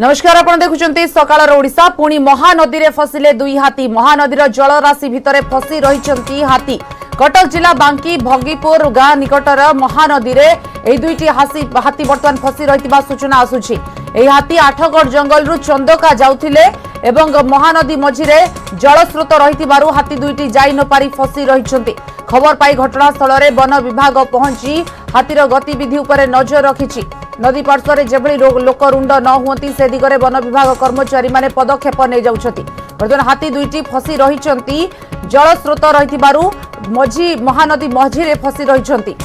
नमस्कार आपण देखुचंती सकाळर ओडिशा पुणी महानदी रे फसिले दुई हाथी महानदीर जलराशि भितरे फसी रहिचंती हाथी कटक जिला बांकी भगीपुर गाँ निकटर महानदी रे एई दुईटी हाथी वर्तमान फसी रहितिबा सूचना आसुछि। एई हाथी आठगढ़ जंगल रु चंदका जाउथिले एवं महानदी मझिरे जलस्रोत रहितिबारु हाथी दुईटी जाई न पारी फसी रहिचंती। खबर पाई घटनास्थल रे वन विभाग पहुंची हाथीर गतिविधि उपरे नजर रखिछि। नदी पार्श्व जेभली लोक रुंड न हुंती से दिगरे वन विभाग कर्मचारी माने पदक्षेप नै जाउछथि। वर्तमान हाथी दुईटी फसी रहिचंती जलस्रोत रहितिबारु मझी महानदी मझिरे फसी रहिचंती।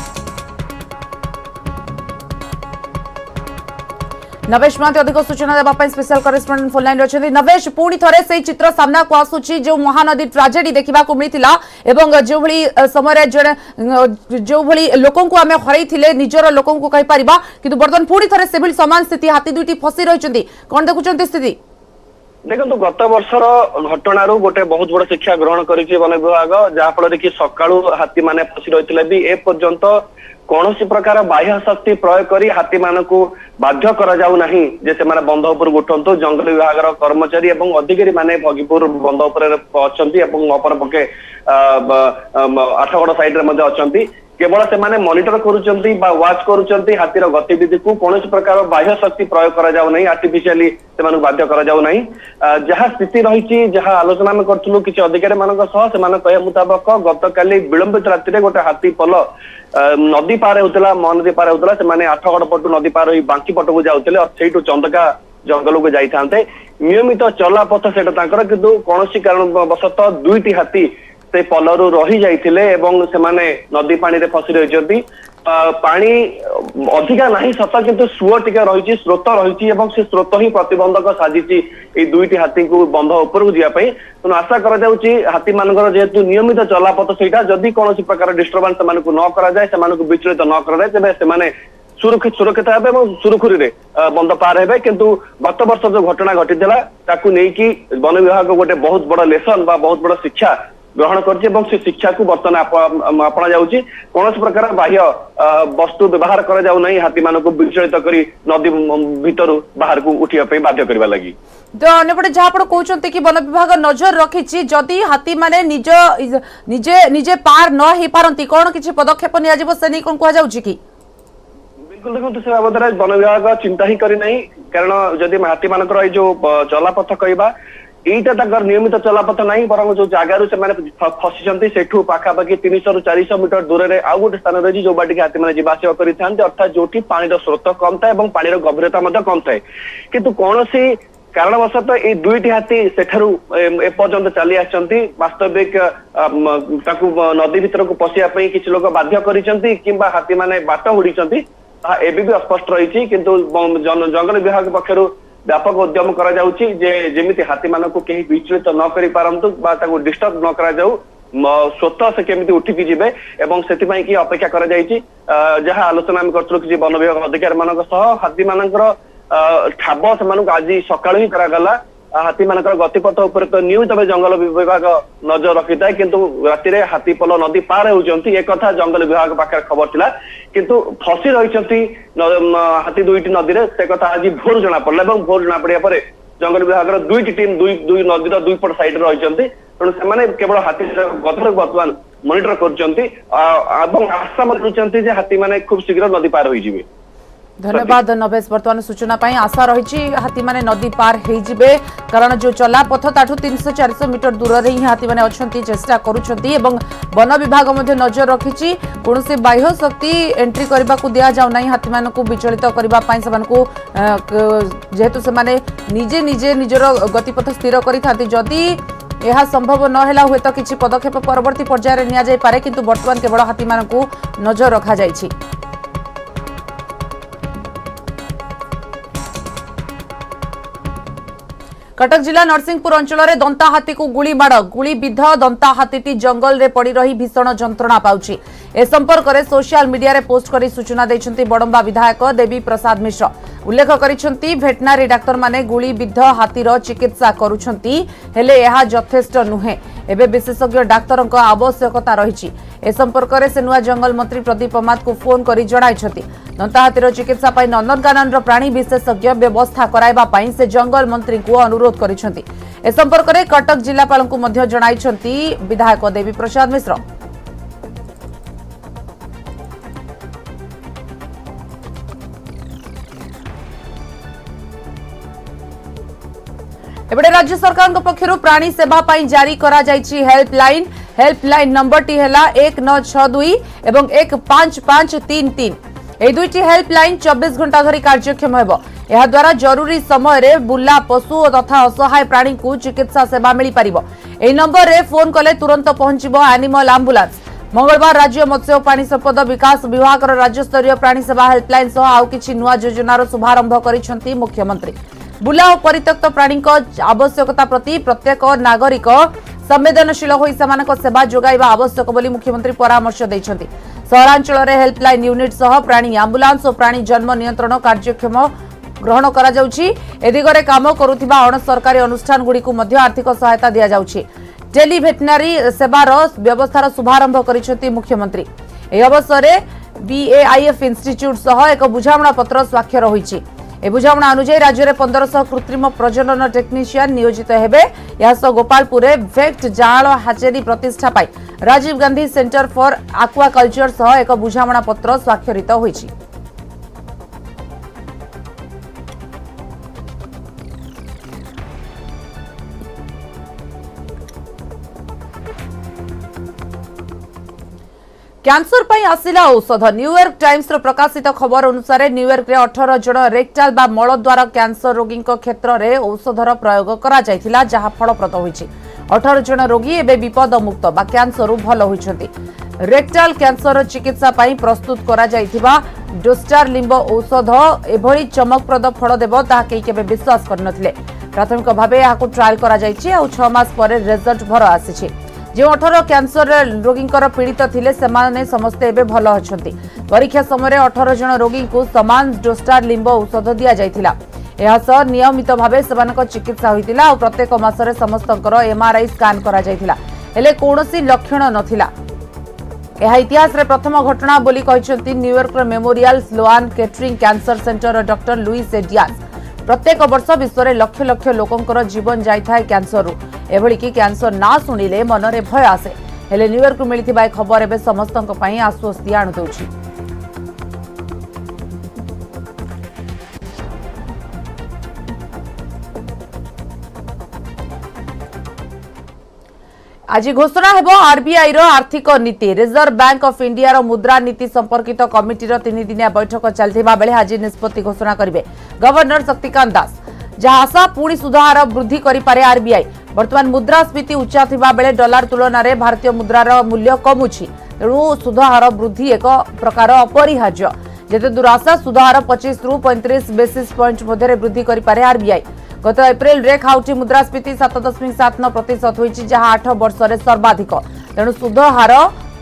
नवेश महांती अधिक सूचना देवाई स्पेशल करेस्पोंडेंट फोन लाइन रही। नवेश पुणी थे से चित्र सामना को आसूची जो महानदी ट्राजेडी देखा मिलता एवं जो भली समय जो भली लोक आम हर निजर लोक कहीपर कि बर्तमान पुणी थे से सामान स्थिति हाथी दुईटी फसी रही कौन देखुं स्थिति देखो गत वर्षर घटना गोटे बहुत बड़ शिक्षा ग्रहण कर वन विभाग जहाँफल कि सका हाथी मैंने फसी रही भी एपर्यंत कौन प्रकार बाह्य शक्ति प्रयोग कर हाथी मान को बाध्य करा जाऊ नहीं जे से माने बंध उपर उठंतु जंगल विभाग कर्मचारी एवं अधिकारी माने भगीपुर बंध उपर अछंती एवं अपर पके आठगढ़ साइड रे अछंती केवल से माने मॉनिटर करूचंती बा वाच करूचंती हाथीर गतिविधि को कौन प्रकार बाह्य शक्ति प्रयोग करा जाऊ नहीं आर्टिफिशियली से माने बाध्य करा जाऊ नहीं जहाँ स्थिति रही जहाँ आलोचना में करथुलु किछि अधिकारी मानक सह से माने कहे मुताबिक गतकाली विलंबित राति रे गोटे हाथी पल नदी पार होता महानदी पार होता से माने आठगढ़ पटु नदी पार हो बांकी पट को जाऊले और से चंदका जंगल को जाते नियमित चलापथ से किंतु कौन कारण वशतः दुईटी हाथी से पलरू रही जाइथिले एवं से माने नदी पानी रे फसी रही पानी अधिका नहीं सत किंतु सुओ टिके रही स्रोत रही से स्रोत ही प्रतिबंधक साजिची दुईटी हाथी को बंध ऊपर को जावाई तेणु आशा करा हाथी मानकर जेहेतु नियमित चलापथ से जदि कौन प्रकार डिस्टर्बांस से न कराए विचलित न कराए तेज से सुरक्षित हे सुरखुरी रे बंध पार हे किंतु गत वर्ष जो घटना घटी नहीं वन विभाग गोटे बहुत बड़ लेसन बा बहुत बड़ शिक्षा ग्रहण कर शिक्षा को बर्तमान अपना जाऊँगी कौन प्रकार बाह्य वस्तु व्यवहार करा जाऊ नहीं हाथी मान को विचलित करी नदी भीतर बाहर को उठा बाध्य करने लगी। तो अन्यपटे जहाँ आप कहते कि वन विभाग नजर रखी जदि हाथी माने निजे पार न हो पारती कौन किसी पदक्षेप नि कौन कह कि बिल्कुल देखो से बाबद वन विभाग चिंता ही करना कारण जदि हाथी मान जो चलापथ कहवा এইটা नियमित चलापथ नहीं बरं जो जगार से फसी सेठू पाखापाखि 300 ରୁ 400 मीटर दूर में आउ गोटे स्थान रही जो बाटी हाथी मैंने जावास करते अर्थात जो पानी स्रोत कम था और पानी गभीरता कम थाए किंतु कौन कारणवशतः ये दुईटी हाथी सेठारू एपर्यंत चली आछंती वास्तविक नदी भीतर को पशिया किसी लोग बाध्य करिसेंती किंबा हाथी माने बाट हुड़ीचंती एबे भी अस्पष्ट रही किंतु जंगल विभाग पक्षरु व्यापक उद्यम करा जाउची जे जेमिति हाथी मान को कहीं विचलित न करि पारंतु बा ताको डिस्टर्ब न करा जाऊ स्वतः से केमिति उठिकी जिबे एवं सेति की अपेक्षा करा जाइची जहाँ आलोचना में करथुलु कि वन विभाग अधिकारी मानक सह हाथी मानकर ठाब से आज सकाळु ही करागला हाथी मानकर गतिपथ उपर तो नियमित भाव जंगल विभाग नजर रखी था किंतु राति रे हाथी पल नदी पार होती एक कथा जंगल विभाग पाखे खबर थिला किंतु फसी रही हाथी दुईटी नदी रे से कथा आज भोर जना पड़ला भोर जना पड़िया पर जंगल विभाग दुईटी टीम दुई नदी दुई पट साइड रही तेणु से केवल हाथी गतर बर्तमान मॉनिटर कर आशा रखुंट हाथी मैंने खूब शीघ्र नदी पार हो। धन्यवाद नवेश वर्तमान सूचना आशा रही हाथी माने नदी पार होइजिबे कारण जो चलापथ ताठू 300-400 मीटर दूर रे ही हाथी माने अछंती चेष्टा करूछंती एवं वन विभाग मध्ये नजर रखिछि कोनोसी बाह्य शक्ति एंट्री करबा को दिया जाउ नाही हाथी मान को विचलित करबा पई समान को जेहेतु से माने निजे निजे निजर गतिपथ स्थिर करि थाती जदी यह संभव न हैला हुए तो किछि पदक्षेप परवर्ती पर्याय रे निया जाय पारे किंतु वर्तमान केवल हाथी मान को नजर रखा जायछि। कटक जिला नरसिंहपुर अंचल में दंता हाथी को गुली माड़ गुली विध दंता हाथी जंगल रे पड़ी रही भीषण जंत्रणा पाउछि। ए संपर्क में सोशल मीडिया रे पोस्ट करी सूचना दैछंती बडंबा विधायक देवी प्रसाद मिश्र। उल्लेख करिसेंती भेटनारी डाक्टर माने गुलीबिद्ध हाथीर चिकित्सा करुछंती हेले एहा यथेष्ट नुहे। एबे विशेषज्ञ डाक्तरक आवश्यकता रहिछि। ए संपर्क में से नुआ जंगल मंत्री प्रदीप अमात को फोन करी जणाइछंती। दंता हाथीर चिकित्सा पाई नंदनकानन प्राणी विशेषज्ञ व्यवस्था कराइबा पाई से जंगल मंत्री को अनुरोध करिसेंती। ए संपर्क में कटक जिलापाल को मध्य जणाइछंती विधायक देवी प्रसाद मिश्र। एबडे राज्य सरकार पक्षर प्राणी सेवा पाई जारी करा जायछि हेल्पलाइन नंबर टी हेला 1962 एवं 15533। ए दुईटी हेल्पलाइन 24 घंटा धरी कार्यक्षम हेबो। एहा द्वारा जरूरी समय रे बुला पशु तथा असहाय प्राणी को चिकित्सा सेवा मिली परिबो। ए नंबर रे फोन कले तुरंत पहुंचबो एनिमल एम्बुलेंस। मंगलवार राज्य मत्स्य और प्राणी संपद विकास विभाग राज्य स्तरीय प्राणी सेवा हेल्पलाइन सह आउ किछि नुआ योजनार शुभारंभ करिसेंती मुख्यमंत्री। बुला और परित्यक्त प्राणी आवश्यकता प्रति प्रत्येक नागरिक संवेदनशील होई सेमानक सेवा जोगाइबा आवश्यक बोली मुख्यमंत्री परामर्श दैछंती। सहरांचल रे हेल्पलाइन यूनिट सह प्राणी एम्बुलेंस और प्राणी जन्म नियंत्रण कार्यक्षम ग्रहण करा जाउछि। ए दिगरे काम करुथिबा अण सरकारी अनुष्ठान गुडी को मध्य आर्थिक सहायता दिया जाउछि। टेली भेटनारी सेवार व्यवस्थार शुभारंभ करिसेंती मुख्यमंत्री। ए अवसर रे बीएआईएफ इंस्टीट्यूट सह एक बुझामणा पत्र स्वाक्षर होईछि। ए बुझामणा अनुसार राज्य में 1500 कृत्रिम प्रजनन टेक्नीशियन नियोजित हेबे। यासह गोपालपुर वेक्ट जाल हाचेरी प्रतिष्ठा पाई राजीव गांधी सेंटर फॉर आक्वाकल्चर सह एक बुझामणा पत्र स्वाक्षरित होईछि। कैंसर पर आसिला औषध। न्यूयॉर्क टाइम्स प्रकाशित खबर अनुसार न्यूयॉर्क रे 18 जन रेक्टाल बा मल द्वारा कैंसर रोगी क्षेत्र में औषधर प्रयोग करा जायथिला जहां फलप्रद होईछि। 18 जन रोगी एबे विपद मुक्त बा कैंसर भल होईछंती। रेक्टाल कैंसर चिकित्सा पाई प्रस्तुत करा जायथिबा डोस्टार लिंब औषध एभली चमकप्रद फल देव ताहा केबे विश्वास करनथिले। प्राथमिक भावे याकु ट्रायल करा जायछि और 6 मास पर रिजल्ट भर आसीछि। जो 18 कैंसर रोगी पीड़ित थिले सेमाने समस्ते एबे भल अछंती। परीक्षा समय 18 जन रोगी को समान डोस्टार लिंब औषध दिया जायथिला। एहा सह नियमित भावे सेमानक चिकित्सा होइतिला और प्रत्येक मासरे समस्तकर एमआरआई स्कैन करा जायथिला हेले कोनोसी लक्षण नथिला। एहा इतिहास रे प्रथम घटना बोली कहिसंती New York memorial Sloan Kettering cancer centre doctor Luis एडियास। प्रत्येक वर्ष विश्व में लक्ष लक्ष लोकंकर जीवन जाए कैंसर एभली कि कैंसर ना शुणिले मनरे भय आसे हेले न्यूयॉर्क मिली खबर एवं समस्त आश्वस्ति आणु दउछि। आज घोषणा हेबो आरबीआई रो आर्थिक नीति। रिजर्व बैंक ऑफ इंडिया रो मुद्रा नीति संपर्कित कमिटी रो 3 दिनिया बैठक चलथिबा बेले आज निष्पत्ति घोषणा करिवे गवर्नर शक्तिकांत दास। जहां आशा पुणी सुधार वृद्धि करि पारे आरबीआई। वर्तमान मुद्रास्फीति उच्चा थिबा बेले डॉलर तुलन में भारतीय मुद्रार मूल्य कमुछि। तेणु सुधार वृद्धि एक प्रकार अपरिहार्य। जेते दुराशा सुधार 25 रु 35 बेसिस पॉइंट मध्य वृद्धि करि पारे आरबीआई। गत एप्रिल रे खाउटी मुद्रास्फीति 7.79% होईछि जहां 8 वर्ष रे सर्वाधिक। तेणु सुधार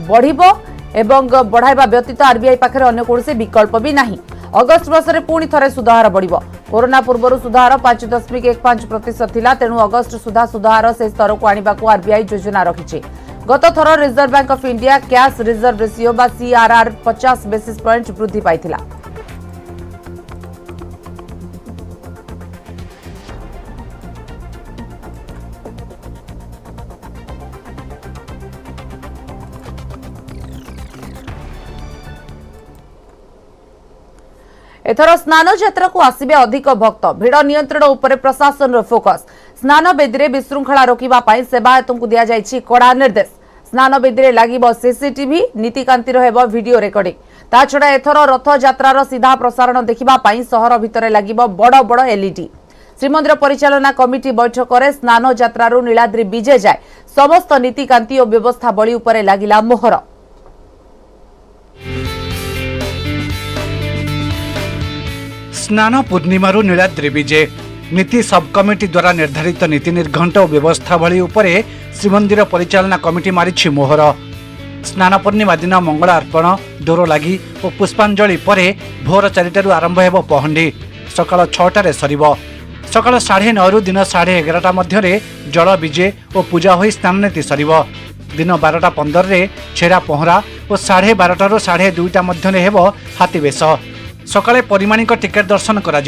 बढ़िबो एवं बढ़ाइबा व्यतीत आरबीआई पाखरे अन्य कोनोसी विकल्प भी नाही। अगस्त मासरे पुणी थरे सुधार बढ़िबो। कोरोना पूर्व सुधार 5.15% थिला। तेणु अगस्त सुधा सुधार से स्तर को आनिबा को आरबीआई योजना रखिछि। गत थर reserve bank of India cash reserve ratio बा सीआरआर 50 बेसिस पॉइंट वृद्धि पाइथिला। एथर स्नान यात्रा को आसिबे अधिक भक्त। भिड़ नियंत्रण उपरे प्रशासन फोकस। स्नान बेदी विशृंखला रोकवा सेवायतों को दिया जायछि कड़ा निर्देश। स्नान बेदी लागिबो सीसीटीवी नीतिकांतिर हेबो वीडियो रेकर्डिंग। ता छड़ा एथर रथ यात्रार सीधा प्रसारण देखिबा पाई सहर भितरे लागिबो बड़ बड़ एलईडी। श्रीमंदिर परिचालना कमिटी बैठक में स्नान यात्रारू नीलाद्री विजे जाए समस्त नीतिकांति और व्यवस्था बळी उपरे लागिला मोहर। स्नान पूर्णिमारू नीलाद्री विजे नीति सब कमिटी द्वारा निर्धारित नीति निर्घंट और व्यवस्था भली उपरे श्रीमंदिर परिचालना कमिटी मारिछि मोहर। स्नान पूर्णिमा दिन मंगल अर्पण डोर लगी और पुष्पांजलि परे भोर 4 आरंभ हो पहंडी सकाल 6 सर सकाल 9:30 दिन 11:30 मध्य जल विजे और पूजा हो स्नान नीति सर दिन 12:15 छेरा पहरा और 12:30 2:30 मध्य हो हाथी बेश सकाळे परिमाणिक टिकेट दर्शन करा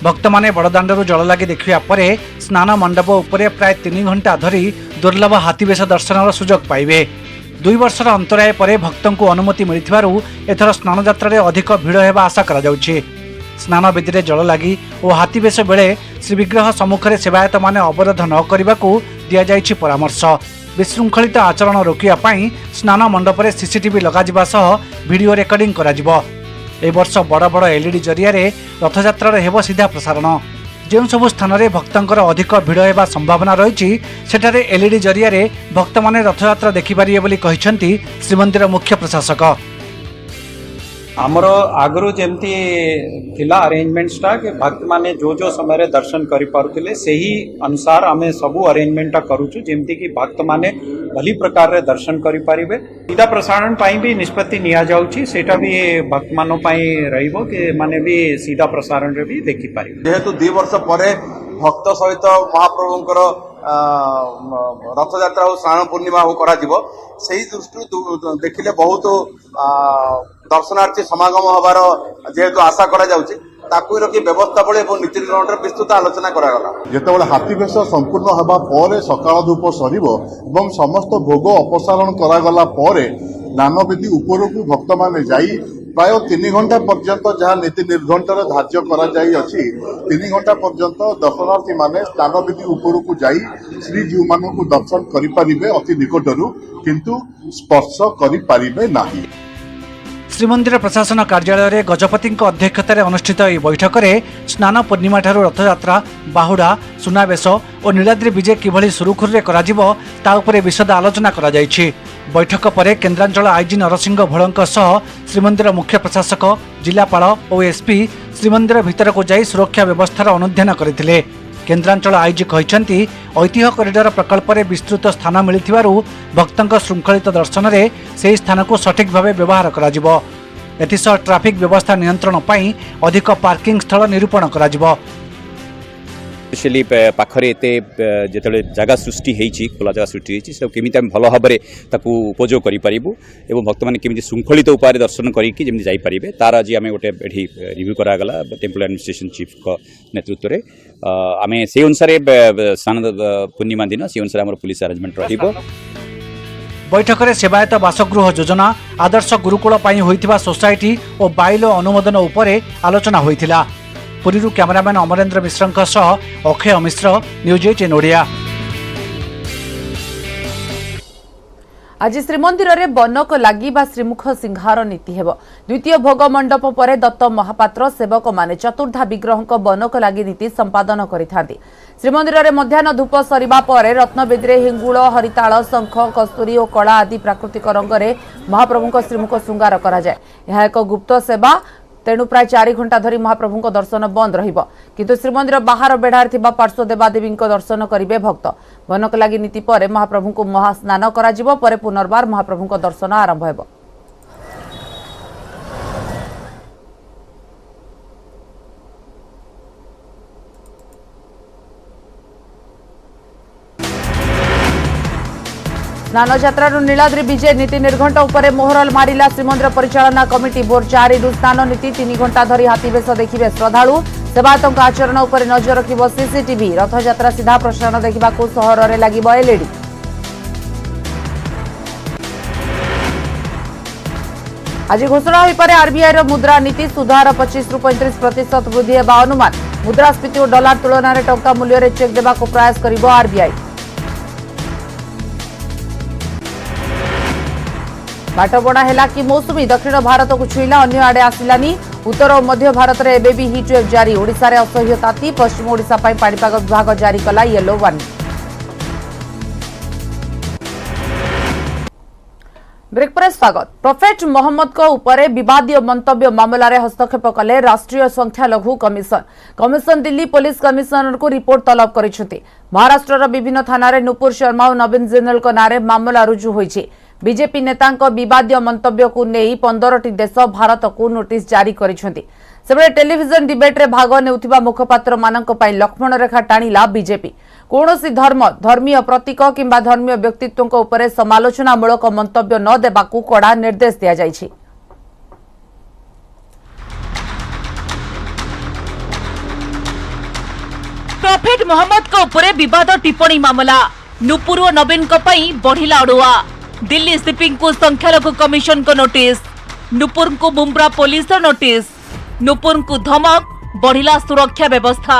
भक्त माने बड़दाण्डरू जल लगी देखा पर स्नान मंडप उपरे प्राय 3 घंटा धरी दुर्लभ हाथीवेश दर्शन सुजोग पाइबे 2 वर्षर अंतराय पर भक्तों को अनुमति मिलिथिबारु एथर स्नान यात्रा रे अधिक भिड़ हेबा आशा करा जाउछि। स्नान विधि रे जल लगी और हाथीवेश बेले श्रीविग्रह सम्मुखें सेवायत माने अवरोध न करबाकू दिया जाइछि परामर्श। विशृंखलित आचरण रोकिया पाई स्नान मंडप रे सीसीटीवी लगाजिबा सह वीडियो रेकर्डिंग कराजिबो। ए वर्ष बड़ बड़ एलईडी जरिया रथयात्रा हेब सीधा प्रसारण जो सबु स्थान में भक्तों अधिक भिड़ होगा संभावना रही सेठारे एलईडी जरिया भक्त माने रथयात्रा देखिपारे बोली कहिसेंती श्रीमंदिर मुख्य प्रशासक। आमर आगु जमती थिला अरेंजमेंट्सटा कि भक्त माने जो समय दर्शन करि पारुथिले सेही अनुसार आमे सबू अरेंजमेंटा करूछु जेमती कि भक्त माने भली प्रकार रे दर्शन करि पारिबे। सीधा प्रसारण पाई भी निष्पत्ति निया जाउछि सेटा भी भक्त मानो पाई रहिबो कि माने भी सीधा प्रसारण रे भी देखि पारिबे। जेहेतु 2 वर्ष परे भक्त सहित महाप्रभुंकर रथयात्रा हो स्नान पूर्णिमा हो करा जिवो सेही दृष्टि देखिले बहुत दर्शनार्थी समागम हबार जेहेतु आशा करा जाउछि ताकू रखी व्यवस्थावली और नीति नियम विस्तृत आलोचना करागला। जेतेबेले हाथीवेश संपूर्ण हवा पर सकाळ धूप सरिबो एवं समस्त भोग अपसारण करागला पर दानविधि उपरकू भक्त माने जाई प्राय 3 घंटा पर्यंत जहाँ नीति निर्घंटर धार्य करा जाई अछि 3 घंटा पर्यंत दर्शनार्थी माने दानविधि उपरकू जाई श्रीजीव मानकू दर्शन करि पारिबे अति निकटरू किंतु स्पर्श करि पारिबे नाही। श्रीमंदिर प्रशासन कार्यालय गजपति अध्यक्षतार अनुष्ठित यह बैठक में स्नान पूर्णिमा ठारू रथयात्रा बाहुड़ा सुनावेश और नीलाद्री विजे किभली सुरुखुरुरे कराजिबो ता उपरे विशद आलोचना करा जायछि। बैठक पर केन्द्रांचल आईजी नरसिंह भोलଙ୍କ सह श्रीमंदिर मुख्य प्रशासक जिलापाल और एसपी श्रीमंदिर भितर को जाई सुरक्षा व्यवस्थार अनुध्यान करथिले। केन्द्रांचल आईजी कहिसेंती ऐतिह्य कॉरिडोर प्रकल्प में विस्तृत स्थान मिलिथिबारु भक्तों श्रृंखलित दर्शन में से स्थान को सठिक भाव व्यवहार कराजिबो। एथिसह ट्राफिक व्यवस्था नियंत्रण पाई अधिक पार्किंग स्थल निरूपण कराजिबो। स्पेशली पाखरे एते जेतले जगह सृष्टि हेछि खोला जगह सृष्टि हेछि से केमिति हम भलो भाबरे ताकू उपयोग करि परिबु एवं भक्त माने केमिति श्रृंखलित उपाय दर्शन करिकि जेमिति जाई परिबे तार आज आमे गोटे एठी रिव्यू करा गला टेम्पल एडमिनिस्ट्रेशन चीफ को नेतृत्व रे आमे से अनुसार स्नान पूर्णिमा दिन से अनुसार हमर पुलिस अरेंजमेंट रहिबो। बैठक में सेवायत बासगृह योजना आदर्श गुरुकुल पाई होइथिबा सोसाइटी और बाइलो अनुमोदन उपरे आलोचना होइथिला। पुरी कैमरामैन अमरेन्द्र मिश्र सह अक्षय मिश्र न्यूज 18 ओडिया। आज श्रीमंदिर रे बनक लगी श्रीमुख सिंहार नीति हेब। द्वितीय भोग मंडप पर दत्त महापात्र सेवक माने चतुर्धा विग्रह बनक लगी नीति संपादन करिथांती। श्रीमंदिर रे मध्याह्न धूप सरिबा पर रत्नवेदी हिंगुल हरिताल शंख कस्तूरी और कला आदि प्राकृतिक रंग रे महाप्रभु श्रीमुख श्रृंगार करा जाय। यह एक गुप्त सेवा तेणु प्राय 4 घंटा धरी महाप्रभु दर्शन बंद रहिबो किंतु श्रीमंदिर बाहर बेढ़ार थिबा पार्श्व देवादेवी दर्शन करिवे भक्त। बनक लगी नीति पर महाप्रभु को महास्नान करा जिवो पर पुनर्बार महाप्रभु दर्शन आरंभ हेबो। स्नान यात्रा नीलाद्री विजय नीति निर्घंट उपरे मोहर मारिला श्रीमंदिर परिचालना कमिटी। भोर 4 स्नान नीति 3 घंटा धरी हाथीवेश देखिबे श्रद्धालु। सेवायतों आचरण उपर नजर रखिबो सीसीटीवी। रथयात्रा सीधा प्रसारण देखा सहर में लगिबो एलईडी। आज घोषणा हो पारे आरबीआई रो मुद्रा नीति सुधार 25 रु 35% वृद्धि हेबा अनुमान। मुद्रास्फीति और डॉलर तुलन में टंका मूल्य रे चेक देबा को प्रयास करिबो आरबीआई। बाटबणा है कि मौसुमी दक्षिण भारत को छुईला अन्य आड़े आसिलानी। उत्तर और मध्य भारत में एबे भी हिट वेव जारी। ओडिशा रे असह्य ताती। पश्चिम ओडिशा पई पाणीपाग विभाग जारी कला येलो वार्निंग। ब्रेक पर स्वागत। प्रोफेट मोहम्मद को ऊपर विवादीय मंतव्य मामला रे हस्तक्षेप कले राष्ट्रीय संख्यालघु commission. Commission Delhi police commissioner को रिपोर्ट तलब करिसेंती। महाराष्ट्र विभिन्न थाना रे नुपुर शर्मा और नवीन जिंदल को नारे मामला रुजु होईछि। बीजेपी नेतांक विवादीय मंतव्य को नहीं 15टी देश भारत को नोटिस जारी करिसेंति। सेबळे टेलीविजन डिबेट रे भाग नेउथिबा मुखपात्र मानक पई लक्ष्मण रेखा टाणीला बीजेपी। कौनसी धर्म, धर्मीय प्रतीक किंबा धर्मीय व्यक्तित्वों उपरे समालोचनामूलक मंतव्य न देबाकू कड़ा निर्देश दिया जायछि। प्रॉफेट मोहम्मद को उपरे विवाद टिप्पणी मामला नुपुर और नवीन को पई बढ़िला अड़ुआ। दिल्ली सिपिंग को संख्यालघु कमिशन को नोटिस, नुपुर को बुमरा पुलिस नोटिस, नुपुर को धमक, बढ़िला सुरक्षा व्यवस्था।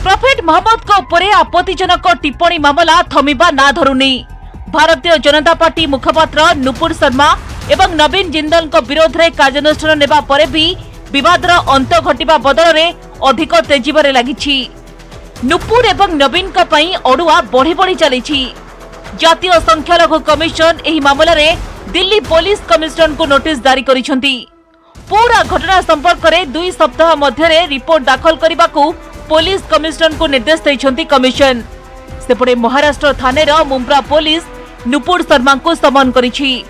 प्रॉफेट मोहम्मद को उपरे आपत्तिजनक टिप्पणी मामला थमिबा ना धरुनी। भारतीय जनता पार्टी मुखपात्र नुपुर शर्मा एवं नवीन जिंदल को विरोध में कार्यानुष्ठान नेबा परे भी विवादर अंत घटिबा बदल रे अधिक तेजीबारे लागिछि। नुपुर एवं नवीन का पई अड़ुआ बढ़ी बढ़ी चलीछि। जातीय संख्यालघु कमिशन एही मामला रे दिल्ली पुलिस कमिशनर को नोटिस जारी करिसेंति। पूरा घटना संपर्क में 2 सप्ताह मध्य रिपोर्ट दाखल करने को पुलिस कमिशनर को निर्देश देइछंती कमिशन। सेपटे महाराष्ट्र थाने मुंब्रा पुलिस नुपुर शर्मा को समन करिछि।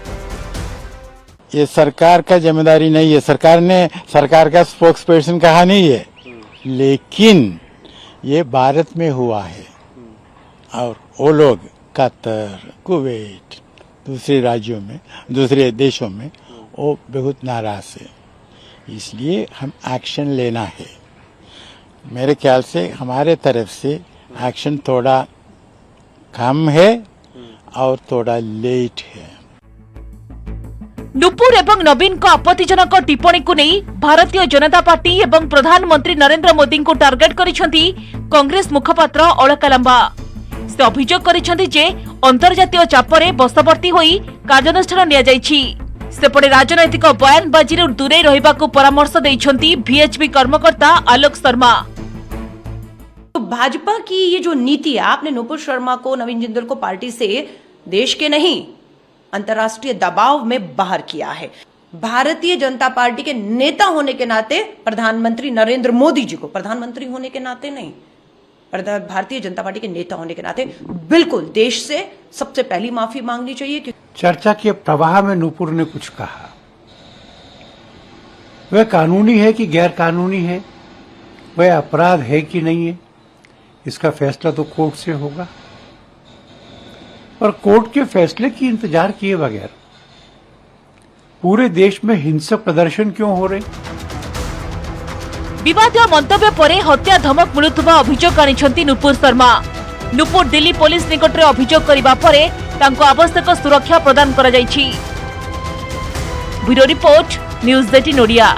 ये सरकार का जिम्मेदारी नहीं है, सरकार का स्पोक्स पर्सन कहा नहीं है, लेकिन ये भारत में हुआ है और वो लोग कतर, कुवैत, दूसरे राज्यों में, दूसरे देशों में वो बहुत नाराज है, इसलिए हम एक्शन लेना है। मेरे ख्याल से हमारे तरफ से एक्शन थोड़ा कम है और थोड़ा लेट है। नुपुर एवं नवीन को आपत्तिजनक टिप्पणी को नहीं भारतीय जनता पार्टी एवं प्रधानमंत्री नरेंद्र मोदी को टार्गेट करिसेंती कांग्रेस मुखपात्र अलका लांबा। से अभियोग करिसेंती जे अंतर्जातीय चापरे बशवर्ती होई कार्यानुष्ठान निया जायछि। सेपटे राजनैतिक बयानबाजी दूरे रहिबाकू परामर्श देइछंती वीएचपी कर्मकर्ता आलोक शर्मा। तो भाजपा की ये जो नीति है, आपने नुपुर शर्मा को, नवीन जिंदल को पार्टी से देश के नहीं अंतर्राष्ट्रीय दबाव में बाहर किया है। भारतीय जनता पार्टी के नेता होने के नाते प्रधानमंत्री नरेंद्र मोदी जी को, प्रधानमंत्री होने के नाते नहीं, भारतीय जनता पार्टी के नेता होने के नाते बिल्कुल देश से सबसे पहली माफी मांगनी चाहिए। चर्चा के प्रवाह में नुपुर ने कुछ कहा, वह कानूनी है कि गैर कानूनी है, वह अपराध है कि नहीं है, इसका फैसला तो कोर्ट से होगा और कोर्ट के फैसले की इंतजार किए बगैर पूरे देश में हिंसक प्रदर्शन क्यों हो रहे? विवादीय मंतव्य परे हत्या धमक मिलुवा अभियोग आनिछंती नुपुर शर्मा। नुपुर दिल्ली पुलिस निकट में अभियोग करबा परे तांको आवश्यक सुरक्षा प्रदान करा जायछि। Bureau report, news 18 Odia.